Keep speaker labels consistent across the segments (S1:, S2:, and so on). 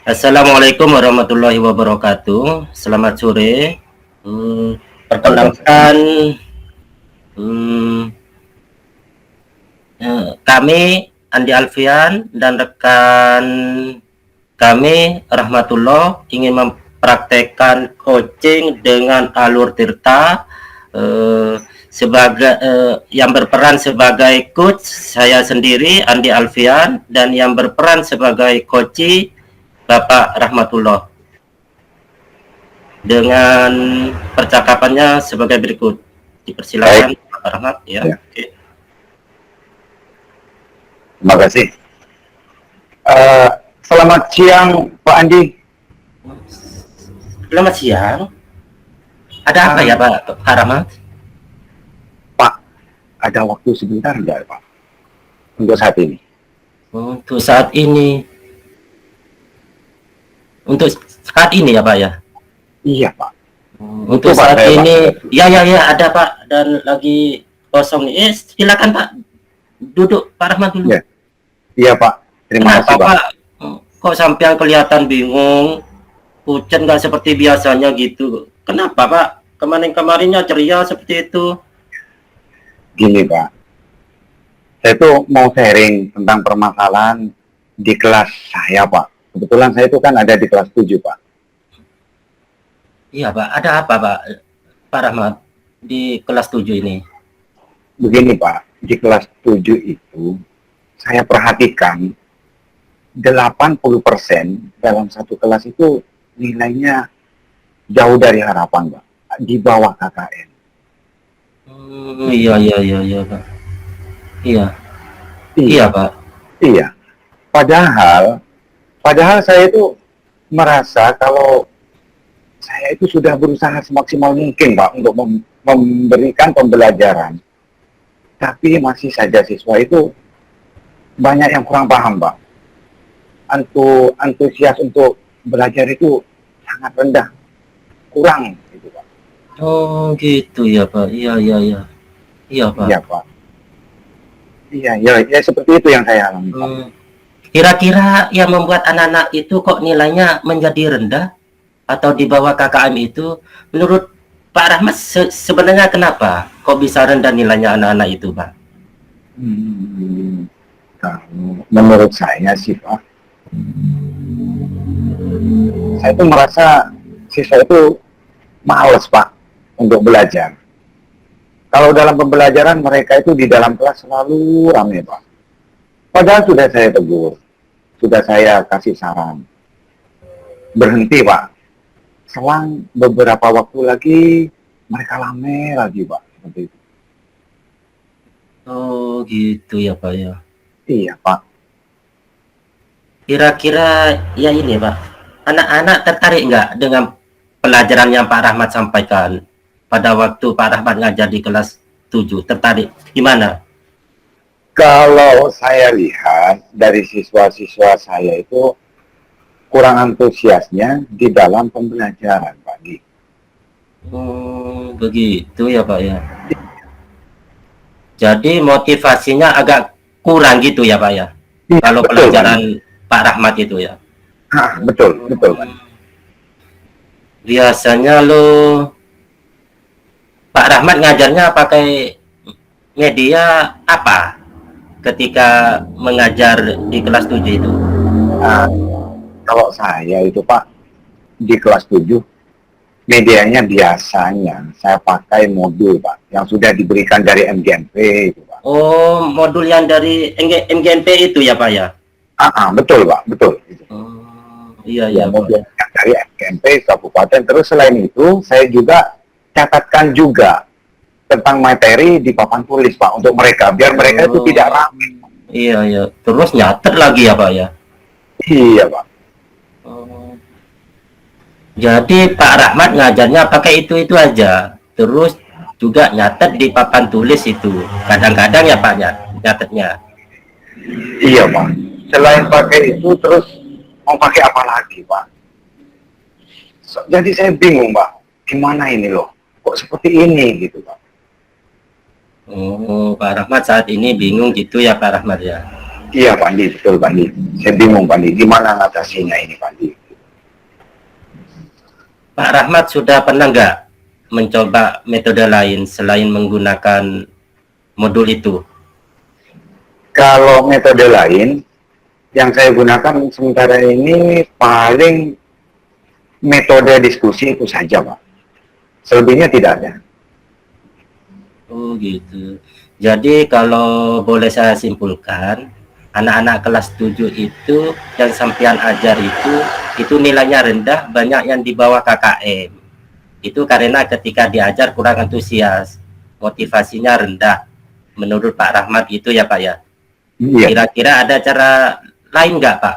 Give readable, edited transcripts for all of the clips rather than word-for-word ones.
S1: Assalamualaikum warahmatullahi wabarakatuh. Selamat sore. Perkenalkan, hmm, kami Andi Alfian dan rekan kami Rahmatullah ingin mempraktekkan coaching dengan Alur Tirta. Sebagai yang berperan sebagai coach saya sendiri Andi Alfian, dan yang berperan sebagai coach Bapak Rahmatullah. Dengan percakapannya sebagai berikut. Dipersilakan Bapak Rahmat ya. Oke.
S2: Terima kasih. Selamat siang Pak Andi.
S1: Selamat siang. Ada apa ya Pak Rahmat?
S2: Pak, ada waktu sebentar enggak Pak? Untuk saat ini.
S1: Untuk saat ini. Untuk saat ini ya Pak ya?
S2: Iya Pak.
S1: Untuk
S2: Pak,
S1: saat ini,
S2: Pak.
S1: ya ada Pak, dan lagi kosong nih. Silakan Pak, duduk Pak Rahmat dulu.
S2: Ya. Iya Pak, terima kasih Pak.
S1: Kok sampean kelihatan bingung, pucat nggak seperti biasanya gitu? Kenapa Pak? Kemarin-kemarinnya ceria seperti itu.
S2: Gini Pak, saya tuh mau sharing tentang permasalahan di kelas saya Pak. Kebetulan saya itu kan ada di kelas 7 Pak.
S1: Iya Pak, ada apa Pak Rahmat di kelas 7 ini?
S2: Begini Pak, di kelas 7 itu saya perhatikan 80% dalam satu kelas itu nilainya jauh dari harapan Pak, di bawah KKN.
S1: Iya Pak. Iya Pak.
S2: Iya. Padahal saya itu merasa kalau saya itu sudah berusaha semaksimal mungkin Pak untuk memberikan pembelajaran. Tapi masih saja siswa itu banyak yang kurang paham Pak. Antusias untuk belajar itu sangat rendah. Kurang gitu Pak.
S1: Oh gitu ya Pak. Iya Pak.
S2: Iya Pak. Iya seperti itu yang saya alami Pak.
S1: Kira-kira yang membuat anak-anak itu kok nilainya menjadi rendah atau di bawah KKM itu, menurut Pak Rahmat sebenarnya kenapa kok bisa rendah nilainya anak-anak itu Pak?
S2: Menurut saya sih Pak, saya itu merasa siswa itu males Pak untuk belajar. Kalau dalam pembelajaran mereka itu di dalam kelas selalu ramai Pak. Padahal sudah saya tegur, sudah saya kasih saran, berhenti Pak. Selang beberapa waktu lagi mereka ramai lagi Pak, seperti itu.
S1: Oh gitu ya Pak ya.
S2: Iya Pak.
S1: Kira-kira ya ini Pak, anak-anak tertarik nggak dengan pelajaran yang Pak Rahmat sampaikan pada waktu Pak Rahmat ngajar di kelas 7? Tertarik gimana?
S2: Kalau saya lihat dari siswa-siswa saya itu kurang antusiasnya di dalam pembelajaran Pak Gi.
S1: Begitu ya Pak ya. Jadi motivasinya agak kurang gitu ya Pak ya.
S2: Iya,
S1: kalau
S2: betul,
S1: pelajaran Pak Rahmat itu ya.
S2: Betul Pak.
S1: Biasanya Pak Rahmat ngajarnya pakai media apa ketika mengajar di kelas 7 itu?
S2: Kalau saya itu Pak, di kelas 7, medianya biasanya saya pakai modul Pak, yang sudah diberikan dari MGMP itu Pak.
S1: Oh, modul yang dari MGMP itu ya Pak ya?
S2: Betul Pak, betul.
S1: Iya
S2: modul yang dari MGMP Kabupaten. Terus selain itu, saya juga catatkan juga tentang materi di papan tulis Pak, untuk mereka, biar mereka itu tidak ramai.
S1: Iya. Terus nyatet lagi ya Pak ya?
S2: Iya Pak.
S1: Jadi Pak Rahmat ngajarnya pakai itu aja, terus juga nyatet di papan tulis itu. Kadang-kadang ya Pak nyatetnya.
S2: Iya Pak. Selain pakai itu, terus mau pakai apa lagi Pak? Jadi saya bingung Pak, gimana ini loh? Kok seperti ini gitu Pak?
S1: Oh, Pak Rahmat saat ini bingung gitu ya Pak Rahmat ya?
S2: Iya Pak Andi, betul Pak Andi. Saya bingung Pak Andi, gimana ngatasinya ini Pak Andi?
S1: Pak Rahmat sudah pernah nggak mencoba metode lain selain menggunakan modul itu?
S2: Kalau metode lain yang saya gunakan sementara ini paling metode diskusi itu saja, Pak. Selebihnya tidak ada.
S1: Oh gitu. Jadi kalau boleh saya simpulkan, anak-anak kelas 7 itu yang sampean ajar itu nilainya rendah, banyak yang di bawah KKM. Itu karena ketika diajar kurang antusias, motivasinya rendah. Menurut Pak Rahmat itu ya Pak ya.
S2: Iya.
S1: Kira-kira ada cara lain nggak Pak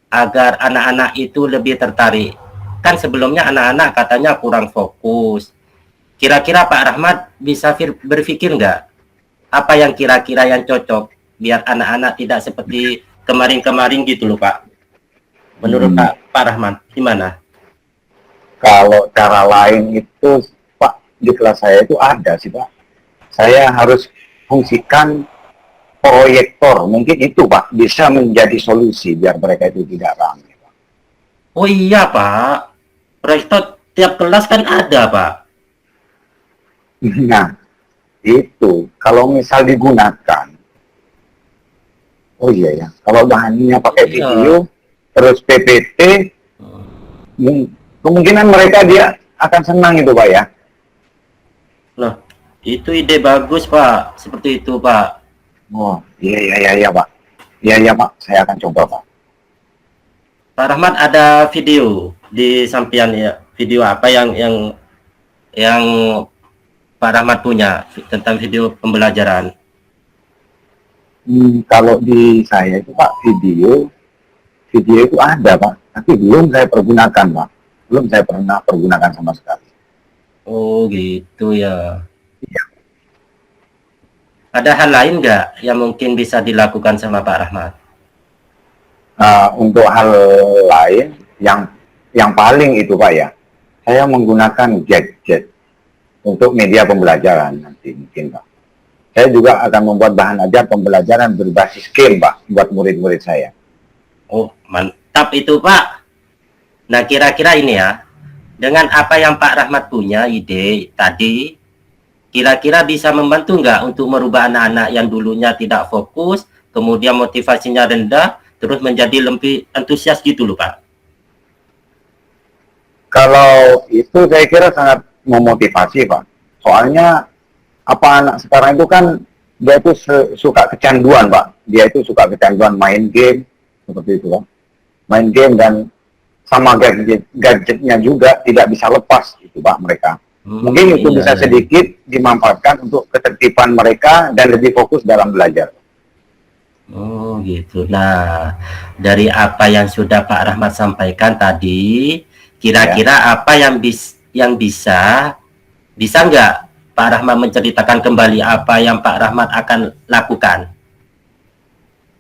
S1: agar anak-anak itu lebih tertarik? Kan sebelumnya anak-anak katanya kurang fokus. Kira-kira Pak Rahmat bisa berpikir nggak apa yang kira-kira yang cocok biar anak-anak tidak seperti kemarin-kemarin gitu loh Pak. Menurut Pak Rahmat gimana?
S2: Kalau cara lain itu, Pak, di kelas saya itu ada sih, Pak. Saya harus fungsikan proyektor. Mungkin itu, Pak, bisa menjadi solusi biar mereka itu tidak ramai, Pak.
S1: Oh iya Pak, proyektor tiap kelas kan ada Pak.
S2: Nah, itu kalau misal digunakan, oh iya ya, kalau bahannya pakai video, terus PPT, kemungkinan mereka dia akan senang itu Pak ya.
S1: Loh, itu ide bagus Pak, seperti itu Pak.
S2: Oh iya Pak, iya Pak, saya akan coba Pak.
S1: Pak Rahmat ada video di samping ya, video apa yang Pak Rahmat punya tentang video pembelajaran?
S2: Kalau di saya itu Pak, video itu ada Pak, tapi belum saya pergunakan Pak. Belum saya pernah pergunakan sama sekali.
S1: Oh gitu ya.
S2: Iya.
S1: Ada hal lain nggak yang mungkin bisa dilakukan sama Pak Rahmat?
S2: Untuk hal lain yang paling itu Pak ya, saya menggunakan gadget untuk media pembelajaran nanti mungkin Pak. Saya juga akan membuat bahan ajar pembelajaran berbasis game Pak buat murid-murid saya.
S1: Oh mantap itu Pak. Nah kira-kira ini ya, dengan apa yang Pak Rahmat punya ide tadi, kira-kira bisa membantu nggak untuk merubah anak-anak yang dulunya tidak fokus, kemudian motivasinya rendah, terus menjadi lebih antusias gitu loh Pak?
S2: Kalau itu saya kira sangat memotivasi Pak. Soalnya apa anak sekarang itu kan dia itu suka kecanduan Pak. Dia itu suka kecanduan main game seperti itu Pak. Main game dan sama gadgetnya juga tidak bisa lepas itu Pak mereka. Mungkin itu bisa sedikit dimanfaatkan untuk ketertiban mereka dan lebih fokus dalam belajar.
S1: Oh gitu. Nah, dari apa yang sudah Pak Rahmat sampaikan tadi, kira-kira apa yang bisa nggak Pak Rahmat menceritakan kembali apa yang Pak Rahmat akan lakukan?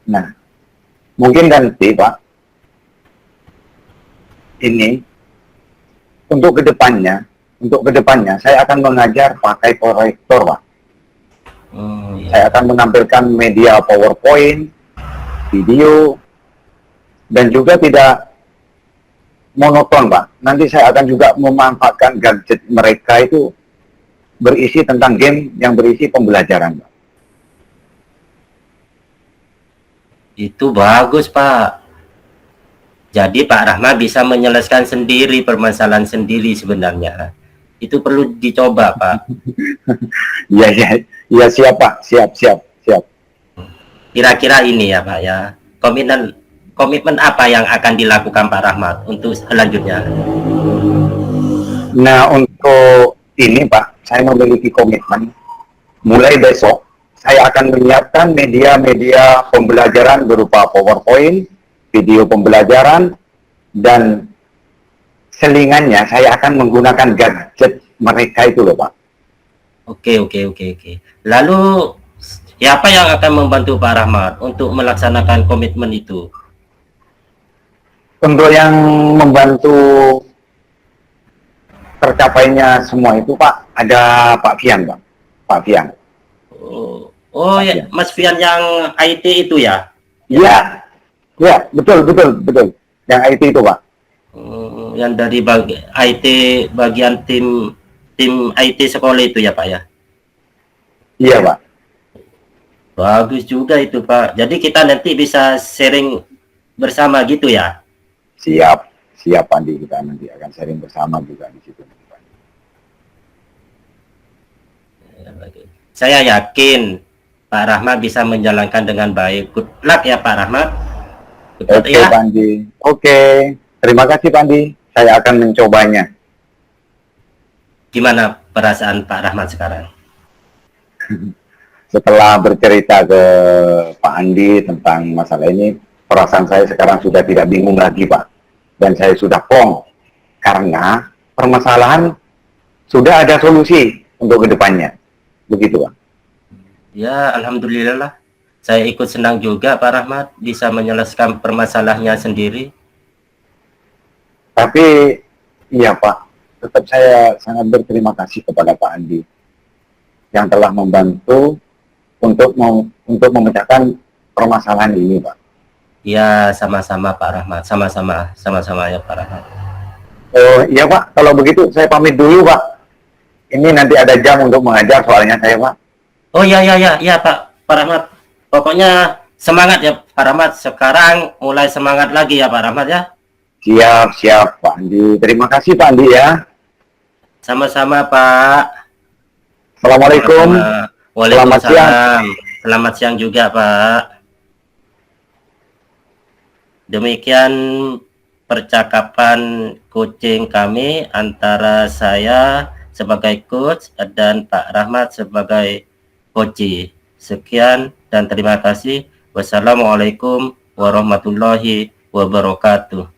S2: Nah, mungkin nanti Pak, ini untuk kedepannya saya akan mengajar pakai proyektor Pak. Saya akan menampilkan media PowerPoint, video, dan juga tidak monoton Pak. Nanti saya akan juga memanfaatkan gadget mereka itu berisi tentang game yang berisi pembelajaran Pak.
S1: Itu bagus Pak. Jadi Pak Rahmat bisa menyelesaikan sendiri permasalahan sendiri sebenarnya. Itu perlu dicoba Pak.
S2: Iya siap Pak, siap.
S1: Kira-kira ini ya Pak ya, komitmen apa yang akan dilakukan Pak Rahmat untuk selanjutnya?
S2: Nah untuk ini Pak, saya memiliki komitmen mulai besok saya akan menyiapkan media-media pembelajaran berupa PowerPoint, video pembelajaran, dan selingannya saya akan menggunakan gadget mereka itu loh Pak. Oke.
S1: Lalu siapa yang akan membantu Pak Rahmat untuk melaksanakan komitmen itu?
S2: Untuk yang membantu tercapainya semua itu Pak, ada Pak Fian Pak. Pak Fian.
S1: Oh ya, Mas Fian yang IT itu ya?
S2: Iya, betul. Yang IT itu Pak.
S1: yang dari IT, bagian tim IT sekolah itu ya Pak ya.
S2: Iya Pak.
S1: Bagus juga itu Pak. Jadi kita nanti bisa sharing bersama gitu ya.
S2: Siap, siap Pandi, kita nanti akan sharing bersama juga di situ.
S1: Saya yakin Pak Rahmat bisa menjalankan dengan baik. Good luck ya Pak Rahmat. Good luck,
S2: Oke
S1: ya.
S2: Pandi, oke. Terima kasih Pandi, saya akan mencobanya.
S1: Gimana perasaan Pak Rahmat sekarang?
S2: Setelah bercerita ke Pak Andi tentang masalah ini, perasaan saya sekarang sudah tidak bingung lagi Pak. Dan saya sudah plong, karena permasalahan sudah ada solusi untuk kedepannya. Begitu Pak.
S1: Ya, alhamdulillah lah. Saya ikut senang juga Pak Rahmat bisa menyelesaikan permasalahannya sendiri.
S2: Tapi, iya Pak, tetap saya sangat berterima kasih kepada Pak Andi yang telah membantu untuk memecahkan permasalahan ini, Pak.
S1: Ya, sama-sama Pak Rahmat, sama-sama ya Pak Rahmat.
S2: Oh iya Pak, kalau begitu saya pamit dulu Pak. Ini nanti ada jam untuk mengajar soalnya saya Pak.
S1: Oh ya Pak Rahmat. Pokoknya semangat ya Pak Rahmat. Sekarang mulai semangat lagi ya Pak Rahmat ya.
S2: Siap, siap Pak Andi. Terima kasih Pak Andi ya.
S1: Sama-sama Pak.
S2: Assalamualaikum.
S1: Waalaikumsalam.
S2: Selamat siang.
S1: Selamat siang juga Pak. Demikian percakapan coaching kami antara saya sebagai coach dan Pak Rahmat sebagai coach. Sekian dan terima kasih. Wassalamualaikum warahmatullahi wabarakatuh.